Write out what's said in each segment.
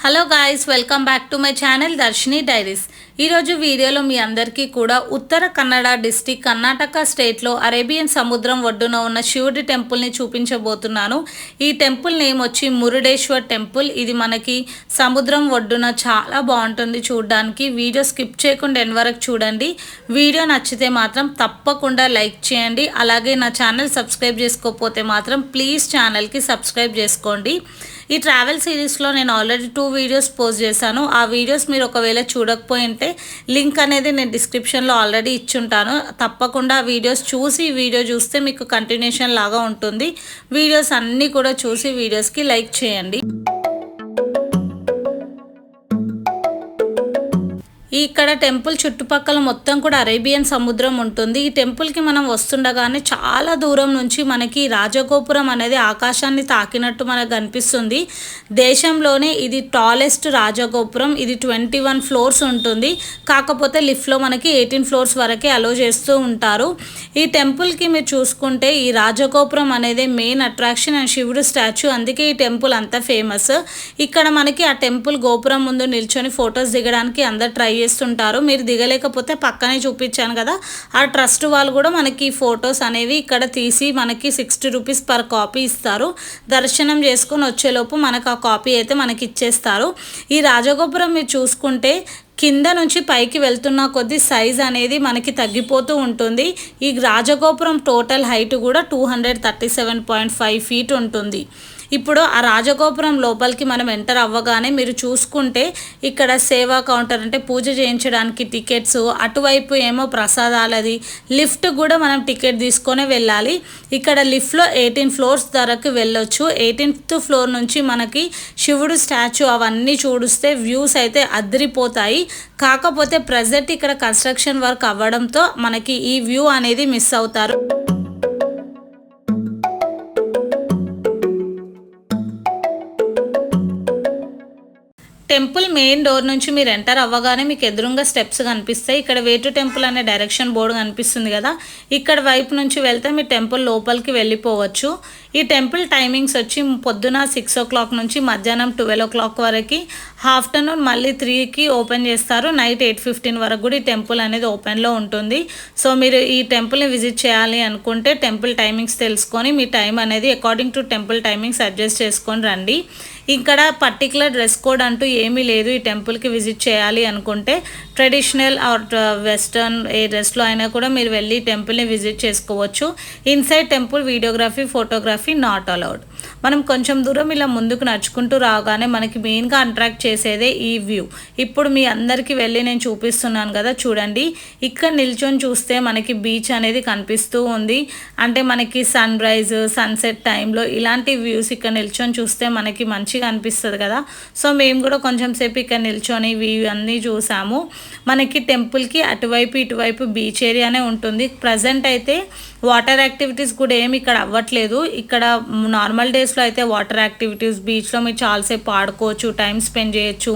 Hello guys, welcome back to my channel Darshini diaries. ఈరోజు వీడియోలో మీ అందరికీ కూడా ఉత్తర కన్నడ డిస్టిక్ కర్ణాటక స్టేట్లో అరేబియన్ సముద్రం ఒడ్డున ఉన్న శివుడి టెంపుల్ని చూపించబోతున్నాను. ఈ టెంపుల్ నేమ్ వచ్చి మురుడేశ్వర్ టెంపుల్. ఇది మనకి సముద్రం ఒడ్డున చాలా బాగుంటుంది చూడడానికి. వీడియో స్కిప్ చేయకుండా ఎండ్ వరకు చూడండి. వీడియో నచ్చితే మాత్రం తప్పకుండా లైక్ చేయండి. అలాగే నా ఛానల్ సబ్స్క్రైబ్ చేసుకోకపోతే మాత్రం ప్లీజ్ ఛానల్కి సబ్స్క్రైబ్ చేసుకోండి. ఈ ట్రావెల్ సిరీస్లో నేను ఆల్రెడీ 2 వీడియోస్ పోస్ట్ చేశాను. ఆ వీడియోస్ మీరు ఒకవేళ చూడకపోయింటే లింక్ అనేది నేను డిస్క్రిప్షన్లో ఆల్రెడీ ఇచ్చుంటాను. తప్పకుండా ఆ వీడియోస్ చూసి వీడియో చూస్తే మీకు కంటిన్యూషన్ లాగా ఉంటుంది. వీడియోస్ అన్నీ కూడా చూసి వీడియోస్కి లైక్ చేయండి. ఇక్కడ టెంపుల్ చుట్టుపక్కల మొత్తం కూడా అరేబియన్ సముద్రం ఉంటుంది. ఈ టెంపుల్కి మనం వస్తుండగానే చాలా దూరం నుంచి మనకి రాజగోపురం అనేది ఆకాశాన్ని తాకినట్టు మనకు కనిపిస్తుంది. దేశంలోనే ఇది టాలెస్ట్ రాజగోపురం. ఇది 21 ఫ్లోర్స్ ఉంటుంది. కాకపోతే లిఫ్ట్లో మనకి 18 ఫ్లోర్స్ వరకే అలో చేస్తూ ఉంటారు. ఈ టెంపుల్కి మీరు చూసుకుంటే ఈ రాజగోపురం అనేది మెయిన్ అట్రాక్షన్ అండ్ శివుడు స్టాచ్యూ. అందుకే ఈ టెంపుల్ అంత ఫేమస్. ఇక్కడ మనకి ఆ టెంపుల్ గోపురం ముందు నిల్చొని ఫొటోస్ దిగడానికి అందరు ట్రై చేస్తుంటారు. మీరు దిగలేకపోతే పక్కనే చూపించాను కదా, ఆ ట్రస్ట్ వాళ్ళు కూడా మనకి ఫొటోస్ అనేవి ఇక్కడ తీసి మనకి 60 రూపీస్ పర్ కాపీ ఇస్తారు. దర్శనం చేసుకొని వచ్చేలోపు మనకు ఆ కాపీ అయితే మనకి ఇచ్చేస్తారు. ఈ రాజగోపురం మీరు చూసుకుంటే కింద నుంచి పైకి వెళ్తున్న కొద్దీ సైజ్ అనేది మనకి తగ్గిపోతూ ఉంటుంది. ఈ రాజగోపురం టోటల్ హైట్ కూడా 237.5 ఫీట్ ఉంటుంది. ఇప్పుడు ఆ రాజగోపురం లోపలికి మనం ఎంటర్ అవ్వగానే మీరు చూసుకుంటే ఇక్కడ సేవా కౌంటర్ అంటే పూజ చేయించడానికి టికెట్స్, అటువైపు ఏమో ప్రసాదాలది, లిఫ్ట్ కూడా మనం టికెట్ తీసుకొని వెళ్ళాలి. ఇక్కడ లిఫ్ట్లో 18 ఫ్లోర్స్ ధరకు వెళ్ళొచ్చు. 18th ఫ్లోర్ నుంచి మనకి శివుడు స్టాచ్యూ అవన్నీ చూడిస్తే వ్యూస్ అయితే అదిరిపోతాయి. కాకపోతే ప్రజెంట్ ఇక్కడ కన్స్ట్రక్షన్ వర్క్ అవ్వడంతో మనకి ఈ వ్యూ అనేది మిస్ అవుతారు. టెంపుల్ మెయిన్ డోర్ నుంచి మీరు ఎంటర్ అవ్వగానే మీకు ఎదురుగా స్టెప్స్ కనిపిస్తాయి. ఇక్కడ వే టు టెంపుల్ అనే డైరెక్షన్ బోర్డు కనిపిస్తుంది కదా, ఇక్కడ వైపు నుంచి వెళ్తే మీ టెంపుల్ లోపలికి వెళ్ళిపోవచ్చు. ఈ టెంపుల్ టైమింగ్స్ వచ్చి పొద్దున 6 o'clock నుంచి మధ్యాహ్నం 12 o'clock వరకు, ఆఫ్టర్నూన్ మళ్ళీ 3కి ఓపెన్ చేస్తారు. నైట్ 8:15 వరకు కూడా ఈ టెంపుల్ అనేది ఓపెన్లో ఉంటుంది. సో మీరు ఈ టెంపుల్ని విజిట్ చేయాలి అనుకుంటే టెంపుల్ టైమింగ్స్ తెలుసుకొని మీ టైం అనేది according to temple timings adjust చేసుకొని రండి. ఇక్కడ పర్టికులర్ డ్రెస్ కోడ్ అంటూ ఏమీ లేదు. ఈ టెంపుల్కి విజిట్ చేయాలి అనుకుంటే ట్రెడిషనల్ ఆర్ వెస్టర్న్ ఏ డ్రెస్లో అయినా కూడా మీరు వెళ్ళి టెంపుల్ని విజిట్ చేసుకోవచ్చు. Inside temple videography, photography not allowed. మనం కొంచెం దూరం ఇలా ముందుకు నడుచుకుంటూ రాగానే మనకి మెయిన్గా అట్రాక్ట్ చేసేదే ఈ వ్యూ. ఇప్పుడు మీ అందరికీ వెళ్ళి నేను చూపిస్తున్నాను కదా, చూడండి. ఇక్కడ నిల్చొని చూస్తే మనకి బీచ్ అనేది కనిపిస్తూ ఉంది. అంటే మనకి సన్ రైజ్, సన్సెట్ టైంలో ఇలాంటి వ్యూస్ ఇక్కడ నిల్చొని చూస్తే మనకి మంచిగా అనిపిస్తుంది కదా. సో మేము కూడా కొంచెం సేపు ఇక్కడ నిల్చొని వ్యూ అన్నీ చూసాము. మనకి టెంపుల్కి అటువైపు ఇటువైపు బీచ్ ఏరియానే ఉంటుంది. ప్రజెంట్ అయితే వాటర్ యాక్టివిటీస్ కూడా ఏమి ఇక్కడ అవ్వట్లేదు. ఇక్కడ నార్మల్ డేస్లో అయితే వాటర్ యాక్టివిటీస్, బీచ్లో మీరు చాలాసేపు ఆడుకోవచ్చు, టైం స్పెండ్ చేయొచ్చు.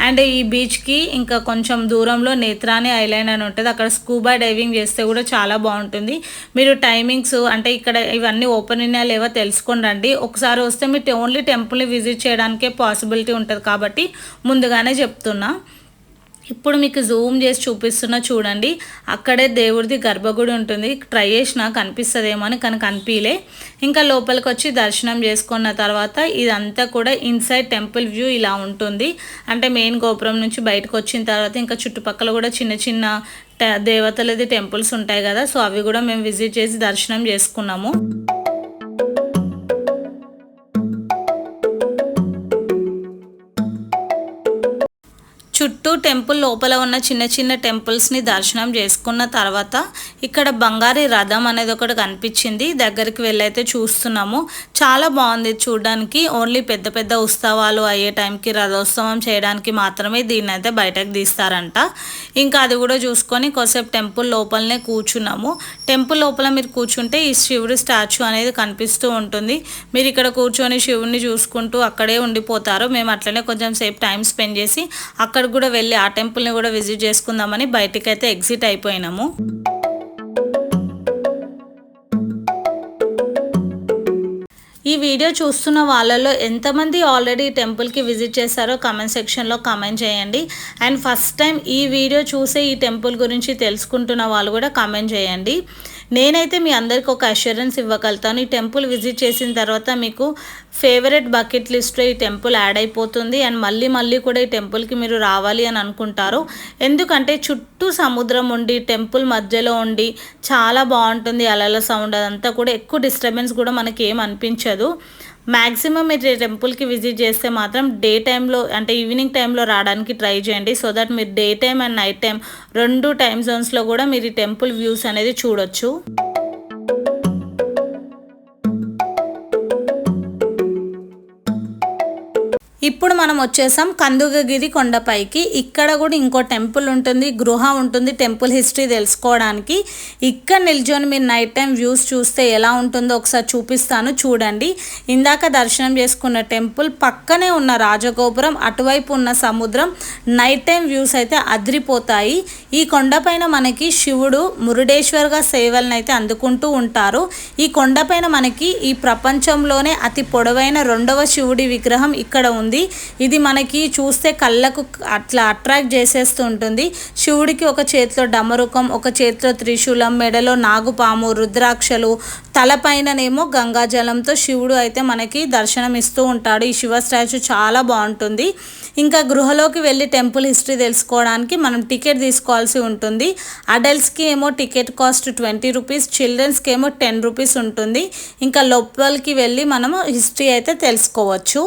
అండ్ ఈ బీచ్కి ఇంకా కొంచెం దూరంలో నేత్రాని ఐలాండ్ అని ఉంటుంది. అక్కడ స్కూబా డైవింగ్ చేస్తే కూడా చాలా బాగుంటుంది. మీరు టైమింగ్స్ అంటే ఇక్కడ ఇవన్నీ ఓపెన్ అయినా లేవో తెలుసుకొని రండి. ఒకసారి వస్తే మీరు ఓన్లీ టెంపుల్ని విజిట్ చేయడానికే పాసిబిలిటీ ఉంటుంది కాబట్టి ముందుగానే చెప్తున్నా. ఇప్పుడు మీకు జూమ్ చేసి చూపిస్తున్నా చూడండి. అక్కడే దేవుడిది గర్భగుడి ఉంటుంది. ట్రై చేసినా కనిపిస్తుందేమో అని, కానీ కనిపించలే. ఇంకా లోపలికి వచ్చి దర్శనం చేసుకున్న తర్వాత ఇదంతా కూడా ఇన్సైడ్ టెంపుల్ వ్యూ ఇలా ఉంటుంది. అంటే మెయిన్ గోపురం నుంచి బయటకు వచ్చిన తర్వాత ఇంకా చుట్టుపక్కల కూడా చిన్న చిన్న దేవతలది టెంపుల్స్ ఉంటాయి కదా, సో అవి కూడా మేము విజిట్ చేసి దర్శనం చేసుకున్నాము. చుట్టూ టెంపుల్ లోపల ఉన్న చిన్న చిన్న టెంపుల్స్ని దర్శనం చేసుకున్న తర్వాత ఇక్కడ బంగారీ రథం అనేది ఒకటి కనిపించింది. దగ్గరికి వెళ్ళైతే చూస్తున్నాము. చాలా బాగుంది చూడడానికి. ఓన్లీ పెద్ద పెద్ద ఉత్సవాలు అయ్యే టైంకి, రథోత్సవం చేయడానికి మాత్రమే దీన్ని అయితే బయటకు తీస్తారంట. ఇంకా అది కూడా చూసుకొని కొద్దిసేపు టెంపుల్ లోపలనే కూర్చున్నాము. టెంపుల్ లోపల మీరు కూర్చుంటే ఈ శివుడి స్టాచ్యూ అనేది కనిపిస్తూ ఉంటుంది. మీరు ఇక్కడ కూర్చొని శివుడిని చూసుకుంటూ అక్కడే ఉండిపోతారు. మేము అట్లనే కొంచెం సేపు టైం స్పెండ్ చేసి అక్కడ కూడా వెళ్ళి ఆ టెంపుల్ని కూడా విజిట్ చేసుకుందామని బయటికైతే ఎగ్జిట్ అయిపోయినాము. ఈ ఈ వీడియో చూస్తున్న వాళ్ళలో ఎంతమంది ఆల్రెడీ ఈ టెంపుల్కి విజిట్ చేశారో కామెంట్ సెక్షన్లో కామెంట్ చేయండి. అండ్ ఫస్ట్ టైం ఈ వీడియో చూసే ఈ టెంపుల్ గురించి తెలుసుకుంటున్న వాళ్ళు కూడా కామెంట్ చేయండి. నేనైతే మీ అందరికి ఒక అష్యూరెన్స్ ఇవ్వగలుగుతాను, ఈ టెంపుల్ విజిట్ చేసిన తర్వాత మీకు ఫేవరెట్ బకెట్ లిస్ట్లో ఈ టెంపుల్ యాడ్ అయిపోతుంది. అండ్ మళ్ళీ కూడా ఈ టెంపుల్కి మీరు రావాలి అని అనుకుంటారు. ఎందుకంటే చుట్టూ సముద్రం ఉండి టెంపుల్ మధ్యలో ఉండి చాలా బాగుంటుంది. అలల సౌండ్ అదంతా కూడా ఎక్కువ డిస్టర్బెన్స్ కూడా మనకి ఏం అనిపించదు. మ్యాక్సిమం మీరు టెంపుల్కి విజిట్ చేస్తే మాత్రం డే టైంలో అంటే ఈవినింగ్ టైంలో రావడానికి ట్రై చేయండి. సో దట్ మీరు day time and night time 2 time జోన్స్లో కూడా మీరు ఈ టెంపుల్ వ్యూస్ అనేది చూడొచ్చు. ఇప్పుడు మనం వచ్చేసాం కందుకగిరి కొండపైకి. ఇక్కడ కూడా ఇంకో టెంపుల్ ఉంటుంది, గృహ ఉంటుంది. టెంపుల్ హిస్టరీ తెలుసుకోవడానికి ఇక్కడ నిల్చొని మీరు నైట్ టైం వ్యూస్ చూస్తే ఎలా ఉంటుందో ఒకసారి చూపిస్తాను, చూడండి. ఇందాక దర్శనం చేసుకున్న టెంపుల్ పక్కనే ఉన్న రాజగోపురం, అటువైపు ఉన్న సముద్రం, నైట్ టైం వ్యూస్ అయితే అదిరిపోతాయి. ఈ కొండపైన మనకి శివుడు మురుడేశ్వర్గా సేవలను అయితే అందుకుంటూ ఉంటారు. ఈ కొండపైన మనకి ఈ ప్రపంచంలోనే అతి పొడవైన 2వ శివుడి విగ్రహం ఇక్కడ ఉంది. ఇది మనకి చూస్తే కళ్ళకు అట్లా అట్రాక్ట్ చేసేస్తూ ఉంటుంది. శివుడికి ఒక చేతిలో డమరుకం, ఒక చేతిలో త్రిశూలం, మెడలో నాగుపాము, రుద్రాక్షలు, తలపైననేమో గంగాజలంతో శివుడు అయితే మనకి దర్శనం ఇస్తూ ఉంటాడు. ఈ శివ స్టాచ్యూ చాలా బాగుంటుంది. ఇంకా గృహలోకి వెళ్ళి టెంపుల్ హిస్టరీ తెలుసుకోవడానికి మనం టికెట్ తీసుకోవాల్సి ఉంటుంది. అడల్ట్స్కి ఏమో టికెట్ కాస్ట్ 20 రూపీస్, చిల్డ్రన్స్కి ఏమో 10 రూపీస్ ఉంటుంది. ఇంకా లోపలికి వెళ్ళి మనము హిస్టరీ అయితే తెలుసుకోవచ్చు.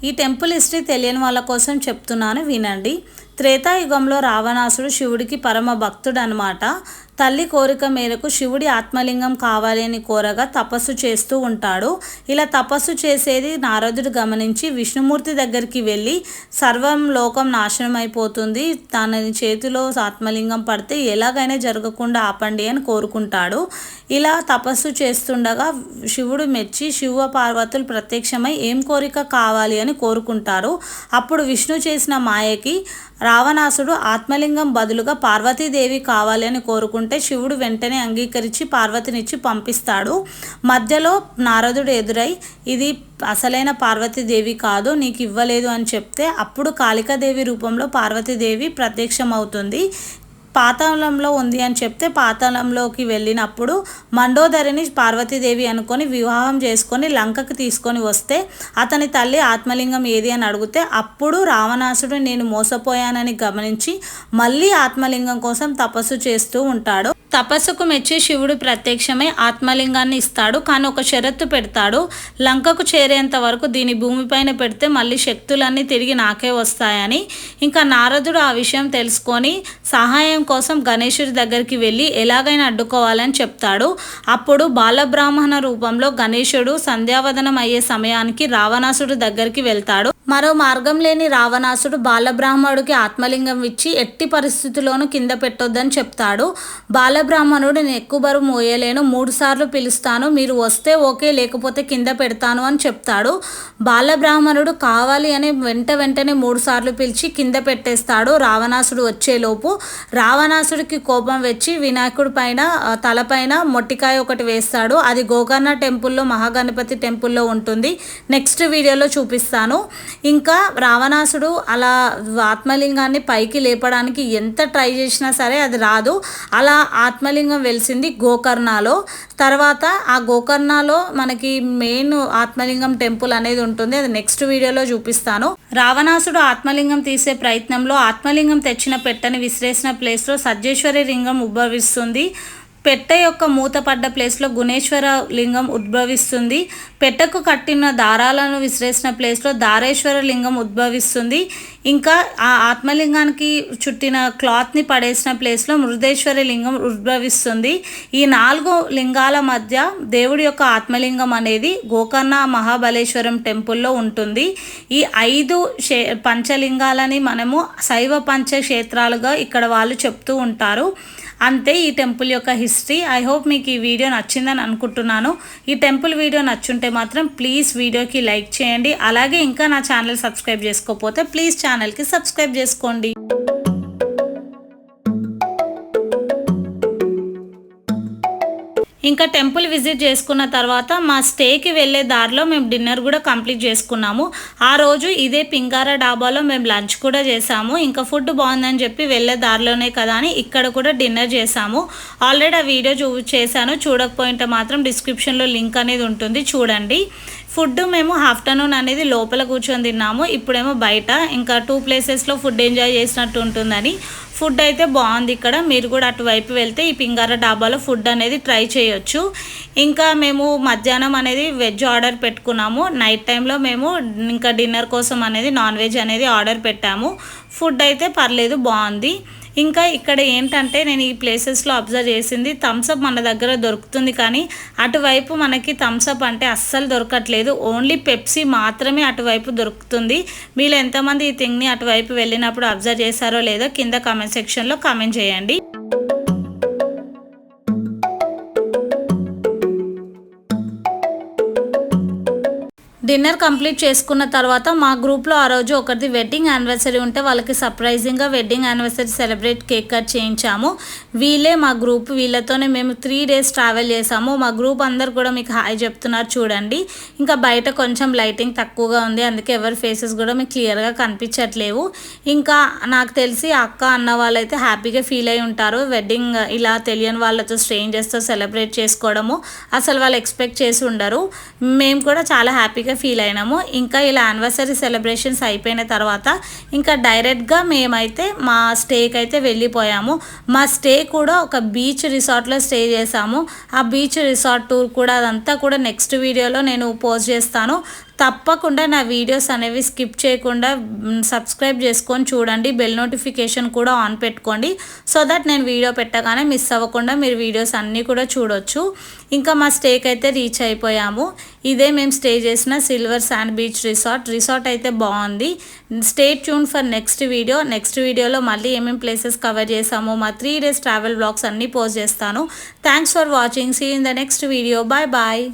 ఈ టెంపుల్ హిస్టరీ తెలియని వాళ్ళ కోసం చెప్తున్నాను, వినండి. త్రేతాయుగంలో రావణాసుడు శివుడికి పరమ భక్తుడు అనమాట. తల్లి కోరిక మేరకు శివుడి ఆత్మలింగం కావాలి అని కోరగా తపస్సు చేస్తూ ఉంటాడు. ఇలా తపస్సు చేసేది నారదుడు గమనించి విష్ణుమూర్తి దగ్గరికి వెళ్ళి సర్వం లోకం నాశనం అయిపోతుంది, తన చేతిలో ఆత్మలింగం పడితే ఎలాగైనా జరగకుండా ఆపండి అని కోరుకుంటాడు. ఇలా తపస్సు చేస్తుండగా శివుడు మెచ్చి శివ పార్వతులు ప్రత్యక్షమై ఏం కోరిక కావాలి అని కోరుకుంటారు. అప్పుడు విష్ణు చేసిన మాయకి రావణాసుడు ఆత్మలింగం బదులుగా పార్వతీదేవి కావాలి అని కోరుకుంటే శివుడు వెంటనే అంగీకరించి పార్వతినిచ్చి పంపిస్తాడు. మధ్యలో నారదుడు ఎదురై ఇది అసలైన పార్వతీదేవి కాదు, నీకు ఇవ్వలేదు అని చెప్తే అప్పుడు కాళికాదేవి రూపంలో పార్వతీదేవి ప్రత్యక్షమవుతుంది. పాతాళంలో ఉంది అని చెప్తే పాతాళంలోకి వెళ్ళినప్పుడు మండోదరిని పార్వతీదేవి అనుకొని వివాహం చేసుకొని లంకకి తీసుకొని వస్తే అతని తల్లి ఆత్మలింగం ఏది అని అడిగితే అప్పుడు రావణాసుడు నేను మోసపోయానని గమనించి మళ్ళీ ఆత్మలింగం కోసం తపస్సు చేస్తూ ఉంటాడు. తపస్సుకు మెచ్చి శివుడు ప్రత్యక్షమై ఆత్మలింగాన్ని ఇస్తాడు. కానీ ఒక షరత్తు పెడతాడు, లంకకు చేరేంత వరకు దీని భూమిపైన పెడితే మళ్ళీ శక్తులన్నీ తిరిగి నాకే వస్తాయని. ఇంకా నారదుడు ఆ విషయం తెలుసుకొని సహాయం కోసం గణేశుడి దగ్గరికి వెళ్ళి ఎలాగైనా అడ్డుకోవాలని చెప్తాడు. అప్పుడు బాలబ్రాహ్మణ రూపంలో గణేశుడు సంధ్యావదనం అయ్యే సమయానికి రావణాసుడు దగ్గరికి వెళ్తాడు. మరో మార్గం లేని రావణాసుడు బాలబ్రాహ్మణుడికి ఆత్మలింగం ఇచ్చి ఎట్టి పరిస్థితుల్లోనూ కింద పెట్టొద్దని చెప్తాడు. బాలబ్రాహ్మణుడు నేను ఎక్కువ బరువు మోయలేను, 3 సార్లు పిలుస్తాను, మీరు వస్తే ఓకే, లేకపోతే కింద పెడతాను అని చెప్తాడు. బాలబ్రాహ్మణుడు కావాలి అని వెంటనే 3 సార్లు పిలిచి కింద పెట్టేస్తాడు. రావణాసుడు వచ్చేలోపు రావణాసుడికి కోపం వచ్చి వినాయకుడి పైన తలపైన మొట్టికాయ ఒకటి వేస్తాడు. అది గోకర్ణ టెంపుల్లో మహాగణపతి టెంపుల్లో ఉంటుంది, నెక్స్ట్ వీడియోలో చూపిస్తాను. ఇంకా రావణాసుడు అలా ఆత్మలింగాన్ని పైకి లేపడానికి ఎంత ట్రై చేసినా సరే అది రాదు. అలా ఆత్మలింగం వెలిసింది గోకర్ణలో. తర్వాత ఆ గోకర్ణలో మనకి మెయిన్ ఆత్మలింగం టెంపుల్ అనేది ఉంటుంది, అది నెక్స్ట్ వీడియోలో చూపిస్తాను. రావణాసుడు ఆత్మలింగం తీసే ప్రయత్నంలో ఆత్మలింగం తెచ్చిన పెట్టని విసిరేసిన ప్లేస్లో సజ్జేశ్వరి లింగం ఉద్భవిస్తుంది. పెట్టె యొక్క మూతపడ్డ ప్లేస్లో గుణేశ్వర లింగం ఉద్భవిస్తుంది. పెట్టెకు కట్టిన దారాలను విసిరేసిన ప్లేస్లో దారేశ్వర లింగం ఉద్భవిస్తుంది. ఇంకా ఆ ఆత్మలింగానికి చుట్టిన క్లాత్ని పడేసిన ప్లేస్లో మృదేశ్వరి లింగం ఉద్భవిస్తుంది. ఈ 4 లింగాల మధ్య దేవుడి యొక్క ఆత్మలింగం అనేది గోకర్ణ మహాబలేశ్వరం టెంపుల్లో ఉంటుంది. ఈ 5 పంచలింగాలని మనము శైవ పంచక్షేత్రాలుగా ఇక్కడ వాళ్ళు చెప్తూ ఉంటారు. అంతే ఈ టెంపుల్ యొక్క హిస్టరీ. ఐ హోప్ మీకు ఈ వీడియో నచ్చిందని అనుకుంటున్నాను. ఈ టెంపుల్ వీడియో నచ్చుంటే మాత్రం ప్లీజ్ వీడియోకి లైక్ చేయండి. అలాగే ఇంకా నా ఛానల్ సబ్స్క్రైబ్ చేసుకోకపోతే ప్లీజ్ ఛానల్కి సబ్స్క్రైబ్ చేసుకోండి. ఇంకా టెంపుల్ విజిట్ చేసుకున్న తర్వాత మా స్టేకి వెళ్ళే దారిలో మేము డిన్నర్ కూడా కంప్లీట్ చేసుకున్నాము. ఆ రోజు ఇదే పింగారా డాబాలో మేము లంచ్ కూడా చేసాము. ఇంకా ఫుడ్ బాగుందని చెప్పి వెళ్ళే దారిలోనే కదా అని ఇక్కడ కూడా డిన్నర్ చేసాము. ఆల్రెడీ ఆ వీడియో చేశాను, చూడకపోయింటే మాత్రం డిస్క్రిప్షన్లో లింక్ అనేది ఉంటుంది, చూడండి. ఫుడ్ మేము ఆఫ్టర్నూన్ అనేది లోపల కూర్చొని తిన్నాము, ఇప్పుడేమో బయట. ఇంకా 2 ప్లేసెస్లో ఫుడ్ ఎంజాయ్ చేసినట్టు ఉంటుందని. ఫుడ్ అయితే బాగుంది ఇక్కడ. మీరు కూడా అటువైపు వెళ్తే ఈ పింగారా డాబాలో ఫుడ్ అనేది ట్రై చేయొచ్చు. ఇంకా మేము మధ్యాహ్నం అనేది వెజ్ ఆర్డర్ పెట్టుకున్నాము. నైట్ టైంలో మేము ఇంకా డిన్నర్ కోసం అనేది నాన్ వెజ్ అనేది ఆర్డర్ పెట్టాము. ఫుడ్ అయితే పర్లేదు, బాగుంది. ఇంకా ఇక్కడ ఏంటంటే నేను ఈ ప్లేసెస్లో అబ్జర్వ్ చేసింది, థమ్స్అప్ మన దగ్గర దొరుకుతుంది కానీ అటువైపు మనకి థమ్స్అప్ అంటే అస్సలు దొరకట్లేదు. ఓన్లీ పెప్సీ మాత్రమే అటువైపు దొరుకుతుంది. మీరు ఎంతమంది ఈ థింగ్ని అటువైపు వెళ్ళినప్పుడు అబ్జర్వ్ చేశారో లేదో కింద కామెంట్ సెక్షన్లో కామెంట్ చేయండి. డిన్నర్ కంప్లీట్ చేసుకున్న తర్వాత మా గ్రూప్లో ఆ రోజు ఒకరిది వెడ్డింగ్ యానివర్సరీ ఉంటే వాళ్ళకి సర్ప్రైజింగ్గా wedding anniversary celebrate cake cut చేయించాము. వీళ్ళే మా గ్రూప్, వీళ్ళతోనే మేము 3 days ట్రావెల్ చేసాము. మా గ్రూప్ అందరు కూడా మీకు హాయ్ చెప్తున్నారు చూడండి. ఇంకా బయట కొంచెం లైటింగ్ తక్కువగా ఉంది, అందుకే ఎవరి ఫేసెస్ కూడా మీకు క్లియర్గా కనిపించట్లేవు. ఇంకా నాకు తెలిసి అక్క అన్న వాళ్ళైతే హ్యాపీగా ఫీల్ అయి ఉంటారు. వెడ్డింగ్ ఇలా తెలియని వాళ్ళతో స్ట్రేంజర్స్తో సెలబ్రేట్ చేసుకోవడము అసలు వాళ్ళు ఎక్స్పెక్ట్ చేసి ఉండరు. మేము కూడా చాలా హ్యాపీగా ఫీల్ అయినాము. ఇంకా ఇలా యానివర్సరీ సెలబ్రేషన్స్ అయిపోయిన తర్వాత ఇంకా డైరెక్ట్గా మేమైతే మా స్టేకి అయితే వెళ్ళిపోయాము. మా స్టే కూడా ఒక బీచ్ రిసార్ట్లో స్టే చేసాము. ఆ బీచ్ రిసార్ట్ టూర్ కూడా అదంతా కూడా నెక్స్ట్ వీడియోలో నేను పోస్ట్ చేస్తాను. తప్పకుండా నా వీడియోస్ అనేవి స్కిప్ చేయకుండా సబ్స్క్రైబ్ చేసుకొని చూడండి. బెల్ నోటిఫికేషన్ కూడా ఆన్ పెట్టుకోండి, సో దట్ నేను వీడియో పెట్టగానే మిస్ అవ్వకుండా మీరు వీడియోస్ అన్నీ కూడా చూడొచ్చు. ఇంకా మా స్టేకి అయితే రీచ్ అయిపోయాము. ఇదే మేము స్టే చేసిన సిల్వర్ శాండ్ బీచ్ రిసార్ట్ అయితే బాగుంది. Stay tune for next video. Next వీడియోలో మళ్ళీ ఏమేమి ప్లేసెస్ కవర్ చేసామో మా 3 days ట్రావెల్ బ్లాగ్స్ అన్నీ పోస్ట్ చేస్తాను. Thanks for watching. See in the next video. Bye bye.